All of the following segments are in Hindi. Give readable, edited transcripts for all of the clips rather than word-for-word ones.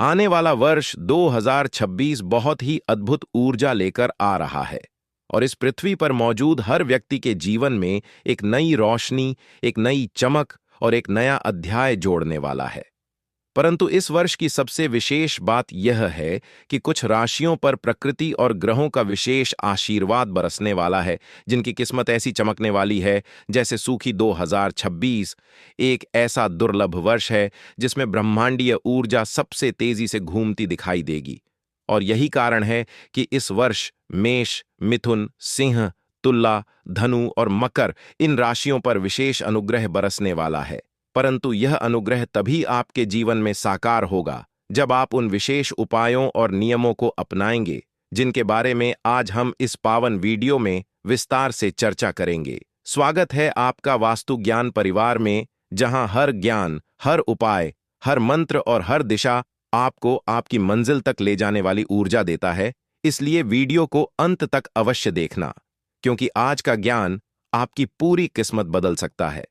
आने वाला वर्ष 2026 बहुत ही अद्भुत ऊर्जा लेकर आ रहा है और इस पृथ्वी पर मौजूद हर व्यक्ति के जीवन में एक नई रोशनी, एक नई चमक और एक नया अध्याय जोड़ने वाला है। परंतु इस वर्ष की सबसे विशेष बात यह है कि कुछ राशियों पर प्रकृति और ग्रहों का विशेष आशीर्वाद बरसने वाला है, जिनकी किस्मत ऐसी चमकने वाली है जैसे सूखी 2026 एक ऐसा दुर्लभ वर्ष है जिसमें ब्रह्मांडीय ऊर्जा सबसे तेजी से घूमती दिखाई देगी। और यही कारण है कि इस वर्ष मेष, मिथुन, सिंह, तुला, धनु और मकर इन राशियों पर विशेष अनुग्रह बरसने वाला है। परंतु यह अनुग्रह तभी आपके जीवन में साकार होगा जब आप उन विशेष उपायों और नियमों को अपनाएंगे जिनके बारे में आज हम इस पावन वीडियो में विस्तार से चर्चा करेंगे। स्वागत है आपका वास्तु ज्ञान परिवार में, जहां हर ज्ञान, हर उपाय, हर मंत्र और हर दिशा आपको आपकी मंजिल तक ले जाने वाली ऊर्जा देता है। इसलिए वीडियो को अंत तक अवश्य देखना, क्योंकि आज का ज्ञान आपकी पूरी किस्मत बदल सकता है।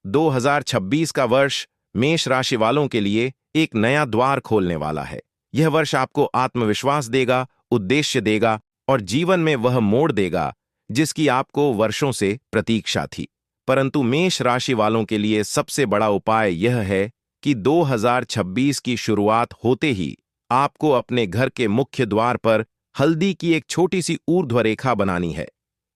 2026 का वर्ष मेष राशि वालों के लिए एक नया द्वार खोलने वाला है। यह वर्ष आपको आत्मविश्वास देगा, उद्देश्य देगा और जीवन में वह मोड़ देगा जिसकी आपको वर्षों से प्रतीक्षा थी। परंतु मेष राशि वालों के लिए सबसे बड़ा उपाय यह है कि 2026 की शुरुआत होते ही आपको अपने घर के मुख्य द्वार पर हल्दी की एक छोटी सी ऊर्ध्व रेखा बनानी है।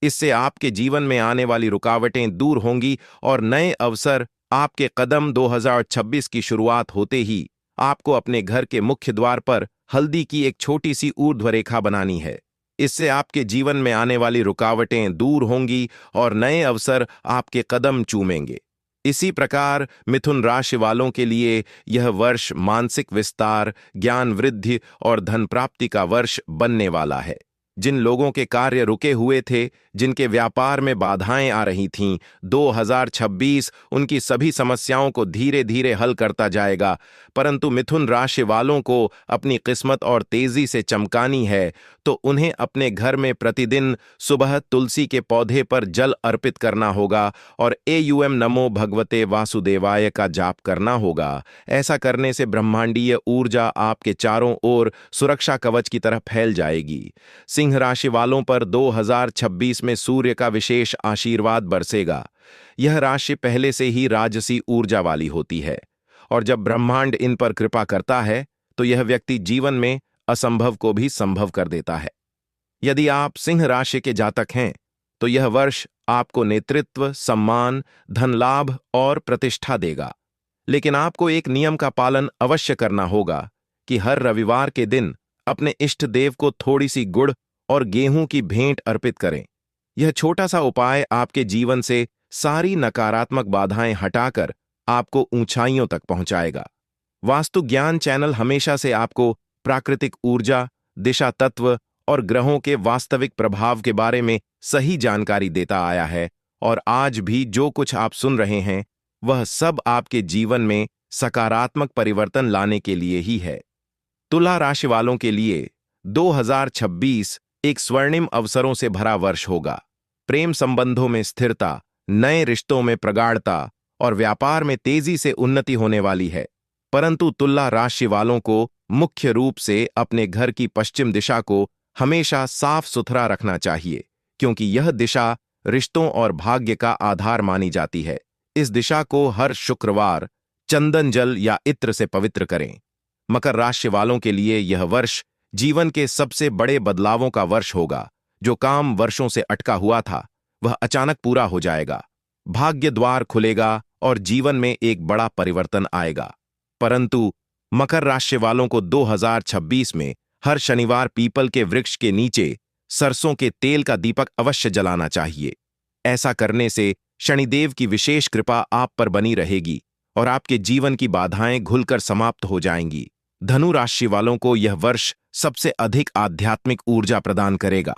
इससे आपके जीवन में आने वाली रुकावटें दूर होंगी और नए अवसर आपके कदम 2026 की शुरुआत होते ही आपको अपने घर के मुख्य द्वार पर हल्दी की एक छोटी सी ऊर्ध्व रेखा बनानी है। इससे आपके जीवन में आने वाली रुकावटें दूर होंगी और नए अवसर आपके कदम चूमेंगे। इसी प्रकार मिथुन राशि वालों के लिए यह वर्ष मानसिक विस्तार, ज्ञान वृद्धि और धन प्राप्ति का वर्ष बनने वाला है। जिन लोगों के कार्य रुके हुए थे, जिनके व्यापार में बाधाएं आ रही थीं, 2026 उनकी सभी समस्याओं को धीरे धीरे हल करता जाएगा। परंतु मिथुन राशि वालों को अपनी किस्मत और तेजी से चमकानी है तो उन्हें अपने घर में प्रतिदिन सुबह तुलसी के पौधे पर जल अर्पित करना होगा और एयूएम नमो भगवते वासुदेवाय का जाप करना होगा। ऐसा करने से ब्रह्मांडीय ऊर्जा आपके चारों ओर सुरक्षा कवच की तरह फैल जाएगी। सिंह राशि वालों पर 2026 में सूर्य का विशेष आशीर्वाद बरसेगा। यह राशि पहले से ही राजसी ऊर्जा वाली होती है और जब ब्रह्मांड इन पर कृपा करता है तो यह व्यक्ति जीवन में असंभव को भी संभव कर देता है। यदि आप सिंह राशि के जातक हैं तो यह वर्ष आपको नेतृत्व, सम्मान, धन लाभ और प्रतिष्ठा देगा। लेकिन आपको एक नियम का पालन अवश्य करना होगा कि हर रविवार के दिन अपने इष्ट देव को थोड़ी सी गुड़ और गेहूं की भेंट अर्पित करें। यह छोटा सा उपाय आपके जीवन से सारी नकारात्मक बाधाएं हटाकर आपको ऊंचाइयों तक पहुंचाएगा। वास्तु ज्ञान चैनल हमेशा से आपको प्राकृतिक ऊर्जा, दिशा तत्व और ग्रहों के वास्तविक प्रभाव के बारे में सही जानकारी देता आया है और आज भी जो कुछ आप सुन रहे हैं वह सब आपके जीवन में सकारात्मक परिवर्तन लाने के लिए ही है। तुला राशि वालों के लिए 2026 एक स्वर्णिम अवसरों से भरा वर्ष होगा। प्रेम संबंधों में स्थिरता, नए रिश्तों में प्रगाढ़ता और व्यापार में तेजी से उन्नति होने वाली है। परंतु तुला राशि वालों को मुख्य रूप से अपने घर की पश्चिम दिशा को हमेशा साफ सुथरा रखना चाहिए, क्योंकि यह दिशा रिश्तों और भाग्य का आधार मानी जाती है। इस दिशा को हर शुक्रवार चंदन जल या इत्र से पवित्र करें। मकर राशि वालों के लिए यह वर्ष जीवन के सबसे बड़े बदलावों का वर्ष होगा। जो काम वर्षों से अटका हुआ था वह अचानक पूरा हो जाएगा। भाग्य द्वार खुलेगा और जीवन में एक बड़ा परिवर्तन आएगा। परंतु मकर राशि वालों को 2026 में हर शनिवार पीपल के वृक्ष के नीचे सरसों के तेल का दीपक अवश्य जलाना चाहिए। ऐसा करने से शनिदेव की विशेष कृपा आप पर बनी रहेगी और आपके जीवन की बाधाएं घुलकर समाप्त हो जाएंगी। धनु राशि वालों को यह वर्ष सबसे अधिक आध्यात्मिक ऊर्जा प्रदान करेगा।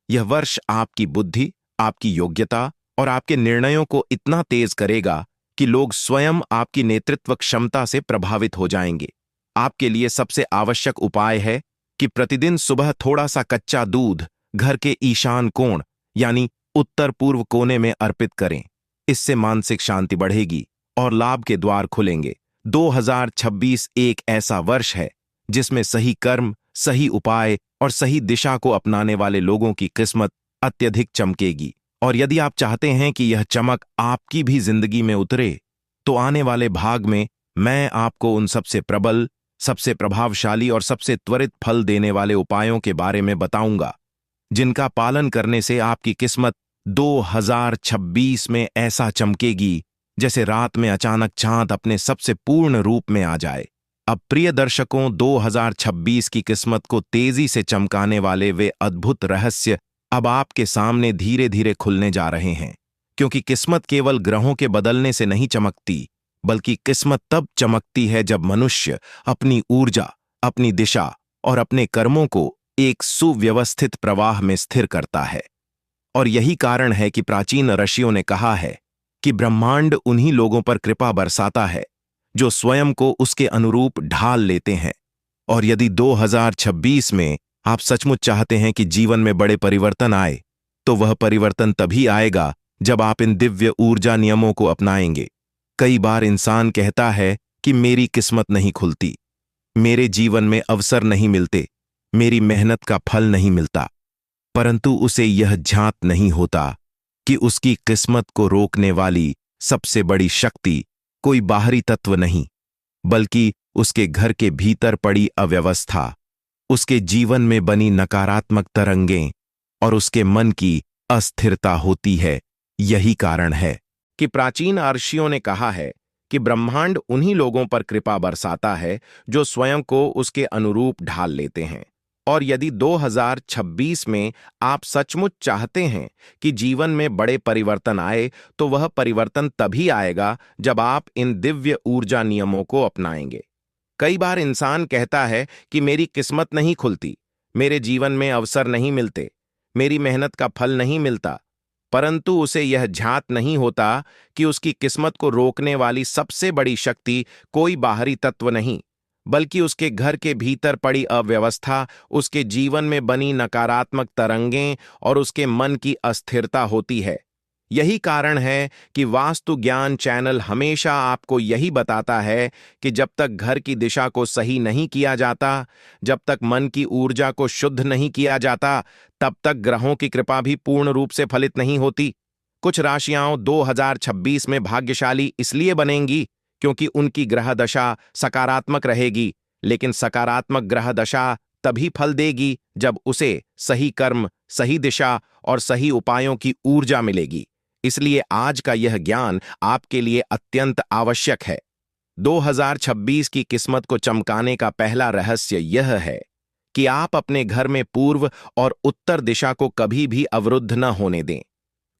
यह वर्ष आपकी बुद्धि, आपकी योग्यता और आपके निर्णयों को इतना तेज करेगा कि लोग स्वयं आपकी नेतृत्व क्षमता से प्रभावित हो जाएंगे। आपके लिए सबसे आवश्यक उपाय है कि प्रतिदिन सुबह थोड़ा सा कच्चा दूध घर के ईशान कोण यानी उत्तर पूर्व कोने में अर्पित करें। इससे मानसिक शांति बढ़ेगी और लाभ के द्वार खुलेंगे। 2026 एक ऐसा वर्ष है जिसमें सही कर्म, सही उपाय और सही दिशा को अपनाने वाले लोगों की किस्मत अत्यधिक चमकेगी। और यदि आप चाहते हैं कि यह चमक आपकी भी जिंदगी में उतरे, तो आने वाले भाग में मैं आपको उन सबसे प्रबल, सबसे प्रभावशाली और सबसे त्वरित फल देने वाले उपायों के बारे में बताऊंगा, जिनका पालन करने से आपकी किस्मत 2026 में ऐसा चमकेगी जैसे रात में अचानक चांद अपने सबसे पूर्ण रूप में आ जाए। अब प्रिय दर्शकों, 2026 की किस्मत को तेजी से चमकाने वाले वे अद्भुत रहस्य अब आपके सामने धीरे धीरे खुलने जा रहे हैं। क्योंकि किस्मत केवल ग्रहों के बदलने से नहीं चमकती, बल्कि किस्मत तब चमकती है जब मनुष्य अपनी ऊर्जा, अपनी दिशा और अपने कर्मों को एक सुव्यवस्थित प्रवाह में स्थिर करता है। और यही कारण है कि प्राचीन ऋषियों ने कहा है कि ब्रह्मांड उन्हीं लोगों पर कृपा बरसाता है जो स्वयं को उसके अनुरूप ढाल लेते हैं। और यदि 2026 में आप सचमुच चाहते हैं कि जीवन में बड़े परिवर्तन आए, तो वह परिवर्तन तभी आएगा जब आप इन दिव्य ऊर्जा नियमों को अपनाएंगे। कई बार इंसान कहता है कि मेरी किस्मत नहीं खुलती, मेरे जीवन में अवसर नहीं मिलते, मेरी मेहनत का फल नहीं मिलता, परंतु उसे यह ज्ञात नहीं होता कि उसकी किस्मत को रोकने वाली सबसे बड़ी शक्ति कोई बाहरी तत्व नहीं, बल्कि उसके घर के भीतर पड़ी अव्यवस्था, उसके जीवन में बनी नकारात्मक तरंगें और उसके मन की अस्थिरता होती है। यही कारण है कि प्राचीन ऋषियों ने कहा है कि ब्रह्मांड उन्हीं लोगों पर कृपा बरसाता है जो स्वयं को उसके अनुरूप ढाल लेते हैं। और यदि 2026 में आप सचमुच चाहते हैं कि जीवन में बड़े परिवर्तन आए, तो वह परिवर्तन तभी आएगा जब आप इन दिव्य ऊर्जा नियमों को अपनाएंगे। कई बार इंसान कहता है कि मेरी किस्मत नहीं खुलती, मेरे जीवन में अवसर नहीं मिलते, मेरी मेहनत का फल नहीं मिलता, परंतु उसे यह ज्ञात नहीं होता कि उसकी किस्मत को रोकने वाली सबसे बड़ी शक्ति कोई बाहरी तत्व नहीं, बल्कि उसके घर के भीतर पड़ी अव्यवस्था, उसके जीवन में बनी नकारात्मक तरंगें और उसके मन की अस्थिरता होती है। यही कारण है कि वास्तु ज्ञान चैनल हमेशा आपको यही बताता है कि जब तक घर की दिशा को सही नहीं किया जाता, जब तक मन की ऊर्जा को शुद्ध नहीं किया जाता, तब तक ग्रहों की कृपा भी पूर्ण रूप से फलित नहीं होती। कुछ राशियां 2026 में भाग्यशाली इसलिए बनेंगी क्योंकि उनकी ग्रह दशा सकारात्मक रहेगी, लेकिन सकारात्मक ग्रह दशा तभी फल देगी जब उसे सही कर्म, सही दिशा और सही उपायों की ऊर्जा मिलेगी। इसलिए आज का यह ज्ञान आपके लिए अत्यंत आवश्यक है। 2026 की किस्मत को चमकाने का पहला रहस्य यह है कि आप अपने घर में पूर्व और उत्तर दिशा को कभी भी अवरुद्ध न होने दें,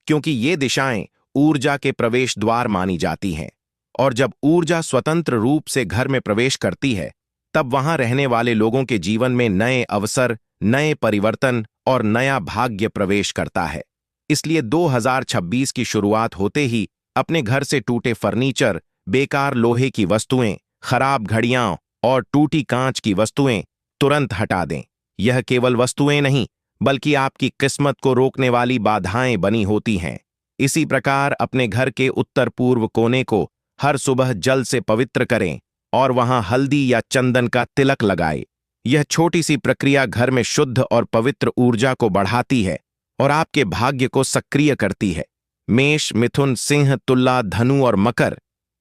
क्योंकि ये दिशाएं ऊर्जा के प्रवेश द्वार मानी जाती हैं। और जब ऊर्जा स्वतंत्र रूप से घर में प्रवेश करती है, तब वहां रहने वाले लोगों के जीवन में नए अवसर, नए परिवर्तन और नया भाग्य प्रवेश करता है। इसलिए 2026 की शुरुआत होते ही अपने घर से टूटे फर्नीचर, बेकार लोहे की वस्तुएं, खराब घड़ियां और टूटी कांच की वस्तुएं तुरंत हटा दें। यह केवल वस्तुएं नहीं, बल्कि आपकी किस्मत को रोकने वाली बाधाएं बनी होती हैं। इसी प्रकार अपने घर के उत्तर पूर्व कोने को हर सुबह जल से पवित्र करें और वहां हल्दी या चंदन का तिलक लगाएं। यह छोटी सी प्रक्रिया घर में शुद्ध और पवित्र ऊर्जा को बढ़ाती है और आपके भाग्य को सक्रिय करती है। मेष, मिथुन, सिंह, तुला, धनु और मकर,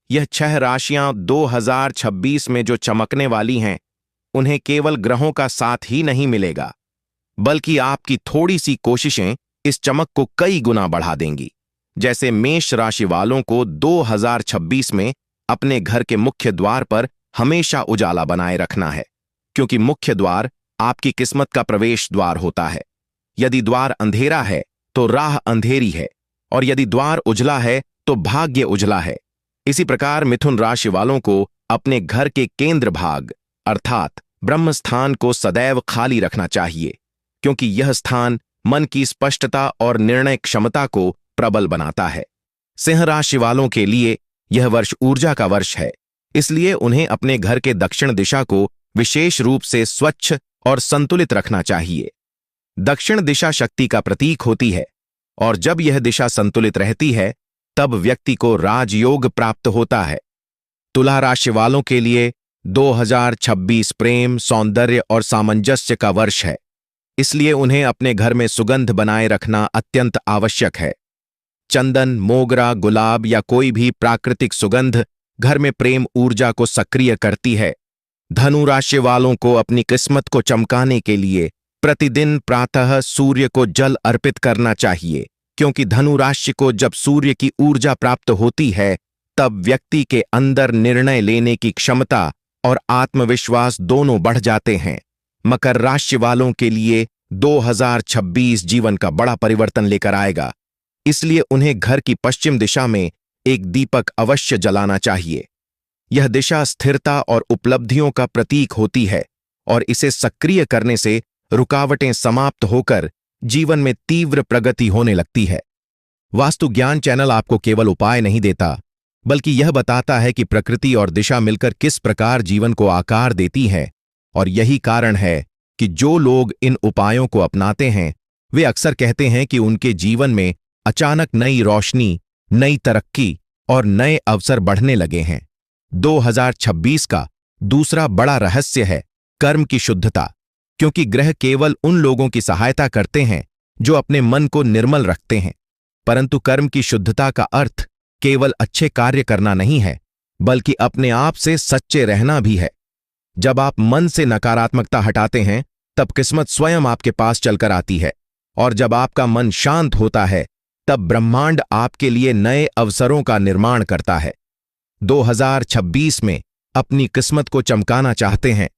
यह 6 राशियां 2026 में जो चमकने वाली हैं, उन्हें केवल ग्रहों का साथ ही नहीं मिलेगा, बल्कि आपकी थोड़ी सी कोशिशें इस चमक को कई गुना बढ़ा देंगी। जैसे मेष राशि वालों को 2026 में अपने घर के मुख्य द्वार पर हमेशा उजाला बनाए रखना है, क्योंकि मुख्य द्वार आपकी किस्मत का प्रवेश द्वार होता है। यदि द्वार अंधेरा है तो राह अंधेरी है, और यदि द्वार उजला है तो भाग्य उजला है। इसी प्रकार मिथुन राशि वालों को अपने घर के केंद्र भाग अर्थात ब्रह्म स्थान को सदैव खाली रखना चाहिए, क्योंकि यह स्थान मन की स्पष्टता और निर्णय क्षमता को प्रबल बनाता है। सिंह राशि वालों के लिए यह वर्ष ऊर्जा का वर्ष है, इसलिए उन्हें अपने घर के दक्षिण दिशा को विशेष रूप से स्वच्छ और संतुलित रखना चाहिए। दक्षिण दिशा शक्ति का प्रतीक होती है, और जब यह दिशा संतुलित रहती है, तब व्यक्ति को राजयोग प्राप्त होता है। तुला राशि वालों के लिए 2026 प्रेम, सौंदर्य और सामंजस्य का वर्ष है, इसलिए उन्हें अपने घर में सुगंध बनाए रखना अत्यंत आवश्यक है। चंदन, मोगरा, गुलाब या कोई भी प्राकृतिक सुगंध घर में प्रेम ऊर्जा को सक्रिय करती है। धनु राशि वालों को अपनी किस्मत को चमकाने के लिए प्रतिदिन प्रातः सूर्य को जल अर्पित करना चाहिए, क्योंकि धनु राशि को जब सूर्य की ऊर्जा प्राप्त होती है तब व्यक्ति के अंदर निर्णय लेने की क्षमता और आत्मविश्वास दोनों बढ़ जाते हैं। मकर राशि वालों के लिए 2026 जीवन का बड़ा परिवर्तन लेकर आएगा, इसलिए उन्हें घर की पश्चिम दिशा में एक दीपक अवश्य जलाना चाहिए। यह दिशा स्थिरता और उपलब्धियों का प्रतीक होती है और इसे सक्रिय करने से रुकावटें समाप्त होकर जीवन में तीव्र प्रगति होने लगती है। वास्तु ज्ञान चैनल आपको केवल उपाय नहीं देता, बल्कि यह बताता है कि प्रकृति और दिशा मिलकर किस प्रकार जीवन को आकार देती है, और यही कारण है कि जो लोग इन उपायों को अपनाते हैं वे अक्सर कहते हैं कि उनके जीवन में अचानक नई रोशनी, नई तरक्की और नए अवसर बढ़ने लगे हैं। 2026 का दूसरा बड़ा रहस्य है कर्म की शुद्धता, क्योंकि ग्रह केवल उन लोगों की सहायता करते हैं जो अपने मन को निर्मल रखते हैं, परंतु कर्म की शुद्धता का अर्थ केवल अच्छे कार्य करना नहीं है, बल्कि अपने आप से सच्चे रहना भी है। जब आप मन से नकारात्मकता हटाते हैं तब किस्मत स्वयं आपके पास चलकर आती है, और जब आपका मन शांत होता है तब ब्रह्मांड आपके लिए नए अवसरों का निर्माण करता है। 2026 में अपनी किस्मत को चमकाना चाहते हैं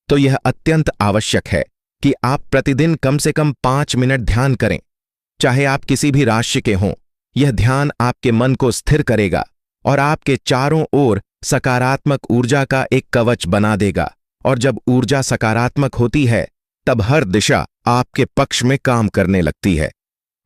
तो यह अत्यंत आवश्यक है कि आप प्रतिदिन कम से कम 5 मिनट ध्यान करें, चाहे आप किसी भी राशि के हों। यह ध्यान आपके मन को स्थिर करेगा और आपके चारों ओर सकारात्मक ऊर्जा का एक कवच बना देगा, और जब ऊर्जा सकारात्मक होती है तब हर दिशा आपके पक्ष में काम करने लगती है।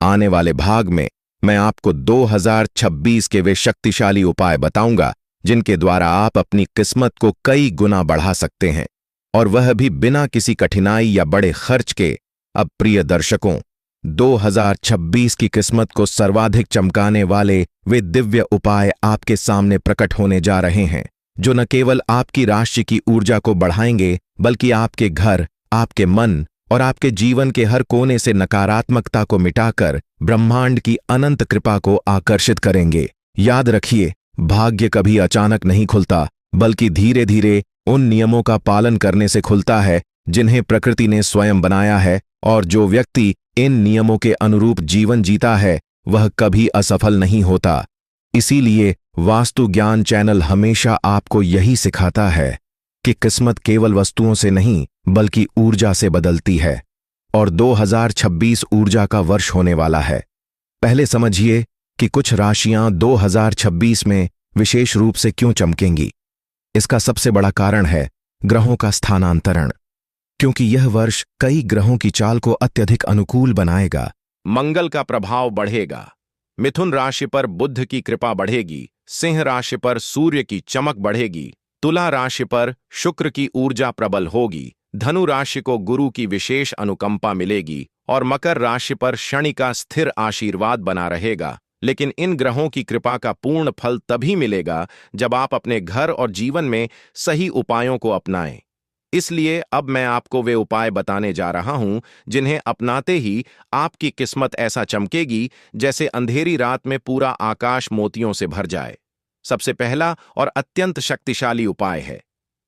आने वाले भाग में मैं आपको 2026 के वे शक्तिशाली उपाय बताऊंगा जिनके द्वारा आप अपनी किस्मत को कई गुना बढ़ा सकते हैं, और वह भी बिना किसी कठिनाई या बड़े खर्च के। अब प्रिय दर्शकों, 2026 की किस्मत को सर्वाधिक चमकाने वाले वे दिव्य उपाय आपके सामने प्रकट होने जा रहे हैं, जो न केवल आपकी राशि की ऊर्जा को बढ़ाएंगे, बल्कि आपके घर, आपके मन और आपके जीवन के हर कोने से नकारात्मकता को मिटाकर ब्रह्मांड की अनंत कृपा को आकर्षित करेंगे। याद रखिए, भाग्य कभी अचानक नहीं खुलता, बल्कि धीरे धीरे उन नियमों का पालन करने से खुलता है जिन्हें प्रकृति ने स्वयं बनाया है, और जो व्यक्ति इन नियमों के अनुरूप जीवन जीता है वह कभी असफल नहीं होता। इसीलिए वास्तु ज्ञान चैनल हमेशा आपको यही सिखाता है कि किस्मत केवल वस्तुओं से नहीं बल्कि ऊर्जा से बदलती है, और 2026 ऊर्जा का वर्ष होने वाला है। पहले समझिए कि कुछ राशियां 2026 में विशेष रूप से क्यों चमकेंगी। इसका सबसे बड़ा कारण है ग्रहों का स्थानांतरण, क्योंकि यह वर्ष कई ग्रहों की चाल को अत्यधिक अनुकूल बनाएगा। मंगल का प्रभाव बढ़ेगा, मिथुन राशि पर बुध की कृपा बढ़ेगी, सिंह राशि पर सूर्य की चमक बढ़ेगी, तुला राशि पर शुक्र की ऊर्जा प्रबल होगी, धनु राशि को गुरु की विशेष अनुकंपा मिलेगी, और मकर राशि पर शनि का स्थिर आशीर्वाद बना रहेगा। लेकिन इन ग्रहों की कृपा का पूर्ण फल तभी मिलेगा जब आप अपने घर और जीवन में सही उपायों को अपनाएं। इसलिए अब मैं आपको वे उपाय बताने जा रहा हूं जिन्हें अपनाते ही आपकी किस्मत ऐसा चमकेगी जैसे अंधेरी रात में पूरा आकाश मोतियों से भर जाए। सबसे पहला और अत्यंत शक्तिशाली उपाय है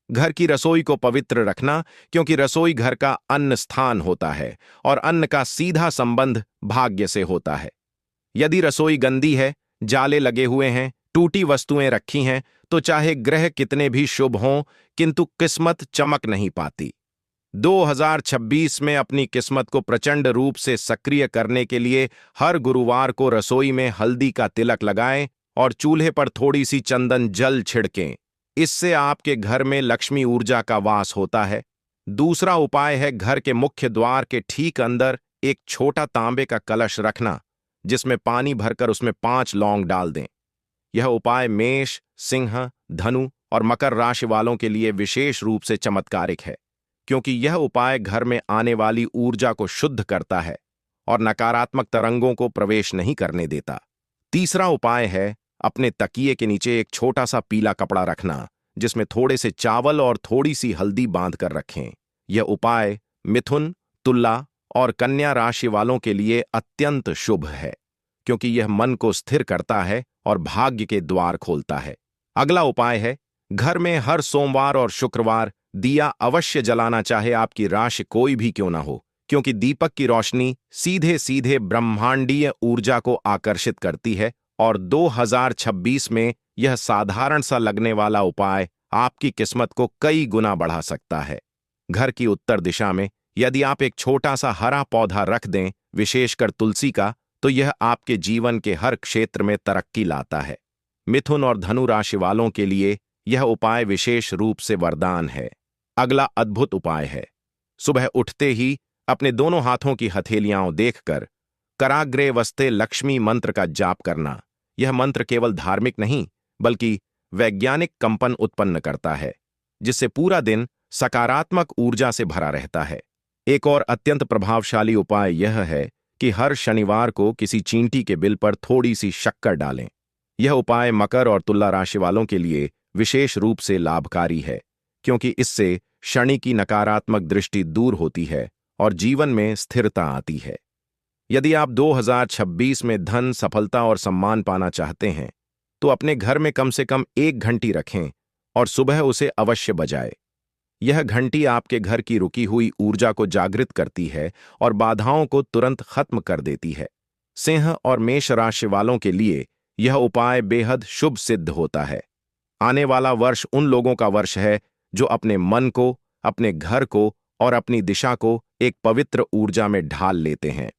घर की रसोई को पवित्र रखना, क्योंकि रसोई घर का अन्न स्थान होता है और अन्न का सीधा संबंध भाग्य से होता है। यदि रसोई गंदी है, जाले लगे हुए हैं, टूटी वस्तुएं रखी हैं, तो चाहे ग्रह कितने भी शुभ हों, किंतु किस्मत चमक नहीं पाती। 2026 में अपनी किस्मत को प्रचंड रूप से सक्रिय करने के लिए हर गुरुवार को रसोई में हल्दी का तिलक लगाएं और चूल्हे पर थोड़ी सी चंदन जल छिड़कें। इससे आपके घर में लक्ष्मी ऊर्जा का वास होता है। दूसरा उपाय है घर के मुख्य द्वार के ठीक अंदर एक छोटा तांबे का कलश रखना, जिसमें पानी भरकर उसमें 5 लौंग डाल दें। यह उपाय मेष, सिंह, धनु और मकर राशि वालों के लिए विशेष रूप से चमत्कारिक है, क्योंकि यह उपाय घर में आने वाली ऊर्जा को शुद्ध करता है और नकारात्मक तरंगों को प्रवेश नहीं करने देता। तीसरा उपाय है अपने तकिए के नीचे एक छोटा सा पीला कपड़ा रखना, जिसमें थोड़े से चावल और थोड़ी सी हल्दी बांध कर रखें। यह उपाय मिथुन, तुला और कन्या राशि वालों के लिए अत्यंत शुभ है, क्योंकि यह मन को स्थिर करता है और भाग्य के द्वार खोलता है। अगला उपाय है, घर में हर सोमवार और शुक्रवार दिया अवश्य जलाना, चाहे आपकी राशि कोई भी क्यों ना हो, क्योंकि दीपक की रोशनी सीधे सीधे ब्रह्मांडीय ऊर्जा को आकर्षित करती है और 2026 में यह साधारण सा लगने वाला उपाय आपकी किस्मत को कई गुना बढ़ा सकता है। घर की उत्तर दिशा में यदि आप एक छोटा सा हरा पौधा रख दें, विशेषकर तुलसी का, तो यह आपके जीवन के हर क्षेत्र में तरक्की लाता है। मिथुन और धनु राशि वालों के लिए यह उपाय विशेष रूप से वरदान है। अगला अद्भुत उपाय है, सुबह उठते ही अपने दोनों हाथों की हथेलियां देखकर कराग्रे वस्ते लक्ष्मी मंत्र का जाप करना। यह मंत्र केवल धार्मिक नहीं, बल्कि वैज्ञानिक कंपन उत्पन्न करता है, जिससे पूरा दिन सकारात्मक ऊर्जा से भरा रहता है। एक और अत्यंत प्रभावशाली उपाय यह है कि हर शनिवार को किसी चींटी के बिल पर थोड़ी सी शक्कर डालें। यह उपाय मकर और तुला राशि वालों के लिए विशेष रूप से लाभकारी है, क्योंकि इससे शनि की नकारात्मक दृष्टि दूर होती है और जीवन में स्थिरता आती है। यदि आप 2026 में धन, सफलता और सम्मान पाना चाहते हैं, तो अपने घर में कम से कम 1 घंटी रखें और सुबह उसे अवश्य बजाएं। यह घंटी आपके घर की रुकी हुई ऊर्जा को जागृत करती है और बाधाओं को तुरंत खत्म कर देती है। सिंह और मेष राशि वालों के लिए यह उपाय बेहद शुभ सिद्ध होता है। आने वाला वर्ष उन लोगों का वर्ष है जो अपने मन को, अपने घर को और अपनी दिशा को एक पवित्र ऊर्जा में ढाल लेते हैं।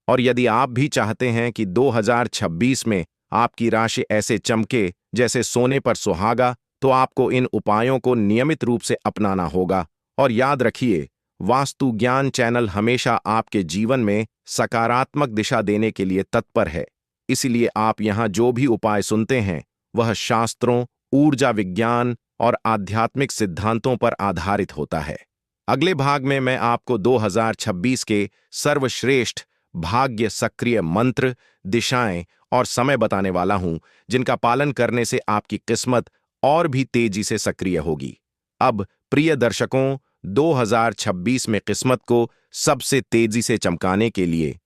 और यदि आप भी चाहते हैं कि 2026 में आपकी राशि ऐसे चमके जैसे सोने पर सुहागा, तो आपको इन उपायों को नियमित रूप से अपनाना होगा। और याद रखिए, वास्तु ज्ञान चैनल हमेशा आपके जीवन में सकारात्मक दिशा देने के लिए तत्पर है। इसलिए आप यहाँ जो भी उपाय सुनते हैं, वह शास्त्रों, ऊर्जा विज्ञान और आध्यात्मिक सिद्धांतों पर आधारित होता है। अगले भाग में मैं आपको 2026 के सर्वश्रेष्ठ भाग्य सक्रिय मंत्र, दिशाएं और समय बताने वाला हूं, जिनका पालन करने से आपकी किस्मत और भी तेजी से सक्रिय होगी। अब प्रिय दर्शकों, 2026 में किस्मत को सबसे तेजी से चमकाने के लिए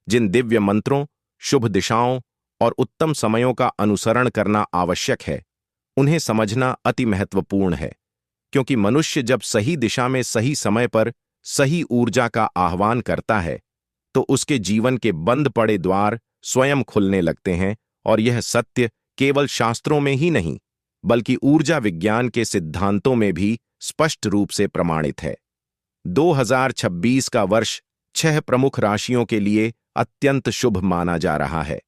जिन दिव्य मंत्रों, शुभ दिशाओं और उत्तम समयों का अनुसरण करना आवश्यक है, उन्हें समझना अति महत्वपूर्ण है, क्योंकि मनुष्य जब सही दिशा में सही समय पर सही ऊर्जा का आह्वान करता है, तो उसके जीवन के बंद पड़े द्वार स्वयं खुलने लगते हैं। और यह सत्य केवल शास्त्रों में ही नहीं, बल्कि ऊर्जा विज्ञान के सिद्धांतों में भी स्पष्ट रूप से प्रमाणित है। 2026 का वर्ष 6 प्रमुख राशियों के लिए अत्यंत शुभ माना जा रहा है,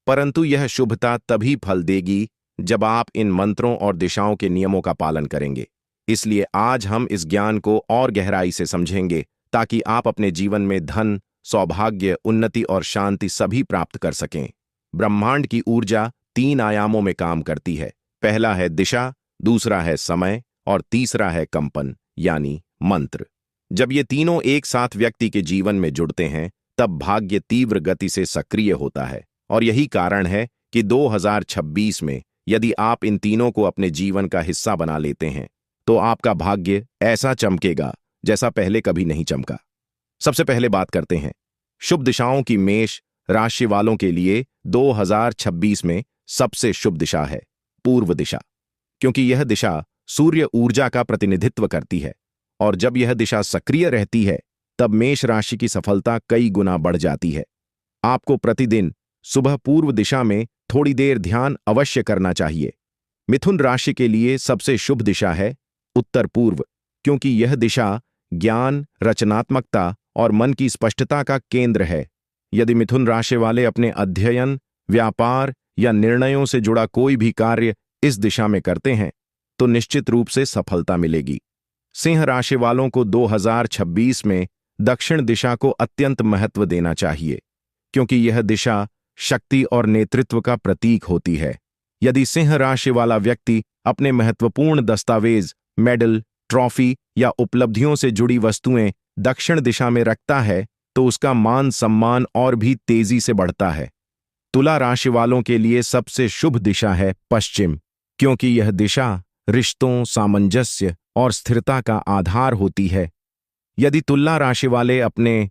परंतु यह शुभता तभी फल देगी जब आप इन मंत्रों और दिशाओं के नियमों का पालन करेंगे। इसलिए आज हम इस ज्ञान को और गहराई से समझेंगे, ताकि आप अपने जीवन में धन, सौभाग्य, उन्नति और शांति सभी प्राप्त कर सकें। ब्रह्मांड की ऊर्जा 3 आयामों में काम करती है। पहला है दिशा, दूसरा है समय और तीसरा है कंपन यानी मंत्र। जब ये तीनों एक साथ व्यक्ति के जीवन में जुड़ते हैं, तब भाग्य तीव्र गति से सक्रिय होता है। और यही कारण है कि 2026 में यदि आप इन तीनों को अपने जीवन का हिस्सा बना लेते हैं, तो आपका भाग्य ऐसा चमकेगा जैसा पहले कभी नहीं चमका। सबसे पहले बात करते हैं शुभ दिशाओं की। मेष राशि वालों के लिए 2026 में सबसे शुभ दिशा है पूर्व दिशा, क्योंकि यह दिशा सूर्य ऊर्जा का प्रतिनिधित्व करती है। और जब यह दिशा सक्रिय रहती है, तब मेष राशि की सफलता कई गुना बढ़ जाती है। आपको प्रतिदिन सुबह पूर्व दिशा में थोड़ी देर ध्यान अवश्य करना चाहिए। मिथुन राशि के लिए सबसे शुभ दिशा है उत्तर पूर्व, क्योंकि यह दिशा ज्ञान, रचनात्मकता और मन की स्पष्टता का केंद्र है। यदि मिथुन राशि वाले अपने अध्ययन, व्यापार या निर्णयों से जुड़ा कोई भी कार्य इस दिशा में करते हैं, तो निश्चित रूप से सफलता मिलेगी। सिंह राशि वालों को 2026 में दक्षिण दिशा को अत्यंत महत्व देना चाहिए, क्योंकि यह दिशा शक्ति और नेतृत्व का प्रतीक होती है। यदि सिंह राशि वाला व्यक्ति अपने महत्वपूर्ण दस्तावेज, मेडल, ट्रॉफी या उपलब्धियों से जुड़ी वस्तुएं दक्षिण दिशा में रखता है, तो उसका मान सम्मान और भी तेजी से बढ़ता है। तुला राशि वालों के लिए सबसे शुभ दिशा है पश्चिम, क्योंकि यह दिशा रिश्तों, सामंजस्य और स्थिरता का आधार होती है। यदि तुला राशि वाले अपने